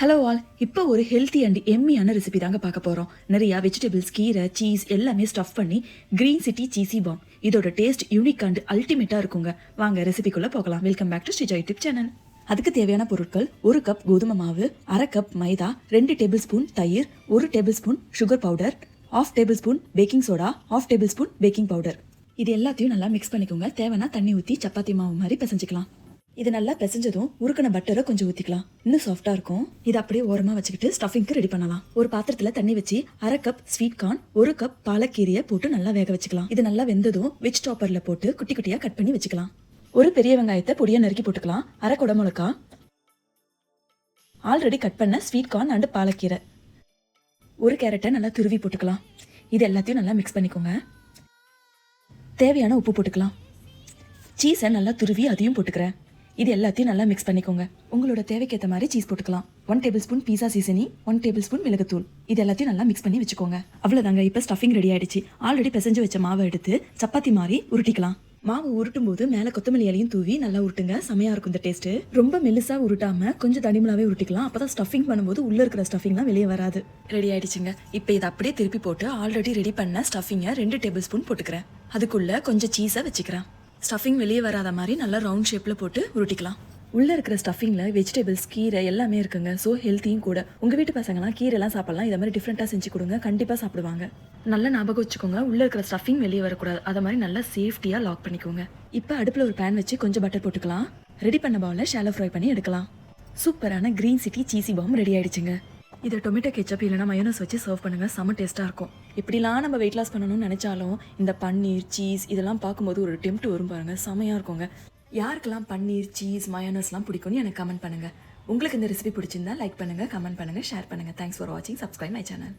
Hello all, இப்போ ஒரு healthy and எம்மியான recipe தாங்க பார்க்க போகிறோம். நிறையா வெஜிடபிள்ஸ், கீரை, சீஸ் எல்லாமே ஸ்டஃப் பண்ணி கிரீன் சிட்டி சீசி பாம். இதோட டேஸ்ட் யூனிக் அண்ட் அல்டிமேட்டாக இருக்குங்க. வாங்க ரெசிபிக்குள்ளே போகலாம். Welcome back to Sreeja YouTube channel. அதுக்கு தேவையான பொருட்கள்: 1 கப் கோதுமை மாவு, 1/2 கப் மைதா, 2 டேபிள் ஸ்பூன் தயிர், 1 table spoon sugar powder, 1/2 table spoon baking soda, 1/2 table spoon baking powder. இது எல்லாத்தையும் நல்லா மிக்ஸ் பண்ணிக்கோங்க. தேவைன்னா தண்ணி ஊற்றி சப்பாத்தி மாவு மாதிரி பிசைஞ்சிக்கலாம். இது நல்லா பிசைஞ்சதும் உருக்கின பட்டரை கொஞ்சம் ஊற்றிக்கலாம். இன்னும் சாஃப்டாக இருக்கும். இது அப்படியே ஓரமாக வச்சுக்கிட்டு ஸ்டஃபிங்க்கு ரெடி பண்ணலாம். ஒரு பாத்திரத்தில் தண்ணி வச்சு 1/2 கப் ஸ்வீட் கார்ன், 1 கப் பாலக்கீரையை போட்டு நல்லா வேக வச்சுக்கலாம். இது நல்லா வெந்ததும் வெஜ் டாப்பரில் போட்டு குட்டி குட்டியாக கட் பண்ணி வச்சுக்கலாம். ஒரு பெரிய வெங்காயத்தை பொடியாக நறுக்கி போட்டுக்கலாம். 1/2 குடை மிளகா, ஆல்ரெடி கட் பண்ண ஸ்வீட் கார்ன் அண்ட் பாலக்கீரை, 1 கேரட்டை நல்லா துருவி போட்டுக்கலாம். இது எல்லாத்தையும் நல்லா மிக்ஸ் பண்ணிக்கோங்க. தேவையான உப்பு போட்டுக்கலாம். சீஸை நல்லா துருவி அதையும் போட்டுக்கிறேன். இது எல்லாத்தையும் நல்லா மிக்ஸ் பண்ணிக்கோங்க. உங்களோட தேவைக்கேற்ற மாதிரி சீஸ் போட்டுக்கலாம். 1 டேபிள் ஸ்பூன் பீஸா சீசனி, 1 டேபிள் ஸ்பூன் மிளகுத்தூள். இது எல்லாத்தையும் நல்லா மிக்ஸ் பண்ணி வச்சுக்கோங்க. அவ்வளோதாங்க. இப்போ ஸ்டஃபிங் ரெடி ஆயிடுச்சு. ஆல்ரெடி பிசைஞ்சு வச்ச மாவை எடுத்து சப்பாத்தி மாதிரி உருட்டிக்கலாம். மாவு உருட்டும் போது மேலே கொத்தமல்லி இலையும் தூவி நல்லா உருட்டுங்க. செமையா இருக்கும் இந்த டேஸ்ட். ரொம்ப மெலிசா உருட்டாம கொஞ்சம் தடிமலாவே உருட்டிக்கலாம். அப்பதான் ஸ்டஃபிங் பண்ணும்போது உள்ள இருக்கிற ஸ்டஃபிங்லாம் வெளியே வராது. ரெடி ஆயிடுச்சுங்க. இப்போ இதை அப்படியே திருப்பி போட்டு ஆல்ரெடி ரெடி பண்ண ஸ்டஃபிங்கை 2 டேபிள் ஸ்பூன் போட்டுக்கிறேன். அதுக்குள்ள கொஞ்சம் சீஸை வச்சுக்கிறேன். ஸ்டஃபிங் வெளியே வராத மாதிரி நல்லா ரவுண்ட் ஷேப்பில் போட்டு உருட்டிக்கலாம். உள்ளே இருக்கிற ஸ்டஃபிங்கில் வெஜிடபிள்ஸ், கீரை எல்லாமே இருக்குங்க. ஸோ ஹெல்த்தியும் கூட. உங்கள் வீட்டு பசங்களாம் கீரைலாம் சாப்பிடலாம். இதை மாதிரி டிஃப்ரெண்ட்டாக செஞ்சு கொடுங்க. கண்டிப்பாக சாப்பிடுவாங்க. நல்லா ஞாபகம் வச்சுக்கோங்க, உள்ளே இருக்கிற ஸ்டஃபிங் வெளியே வரக்கூடாது. அதை மாதிரி நல்லா சேஃப்டியாக லாக் பண்ணிக்கோங்க. இப்போ அடுப்பில் ஒரு பேன் வச்சு கொஞ்சம் பட்டர் போட்டுக்கலாம். ரெடி பண்ண பவுலில் ஷாலோ ஃப்ரை பண்ணி எடுக்கலாம். சூப்பரான green city cheesy bomb ready ஆயிடுச்சுங்க. இதை டொமேட்டோ கெச்சப் இல்லைனா மயோனஸ் வச்சு சர்வ் பண்ணுங்கள். செம்ம டேஸ்ட்டாக இருக்கும். இப்படிலாம் நம்ம வெயிட் லாஸ் பண்ணணும்னு நினச்சாலும் இந்த பன்னீர், சீஸ் இதெல்லாம் பார்க்கும்போது ஒரு டெம்ப்ட் வரும் பாருங்கள். செமையாக இருக்குங்க. யாருக்கெல்லாம் பன்னீர், சீஸ், மயோனஸ்லாம் பிடிக்கும்னு எனக்கு கமெண்ட் பண்ணுங்கள். உங்களுக்கு இந்த ரெசிபி பிடிச்சிருந்தா லைக் பண்ணுங்கள், கமெண்ட் பண்ணுங்கள், ஷேர் பண்ணுங்கள். தேங்க்ஸ் ஃபார் வாட்சிங். Subscribe my channel.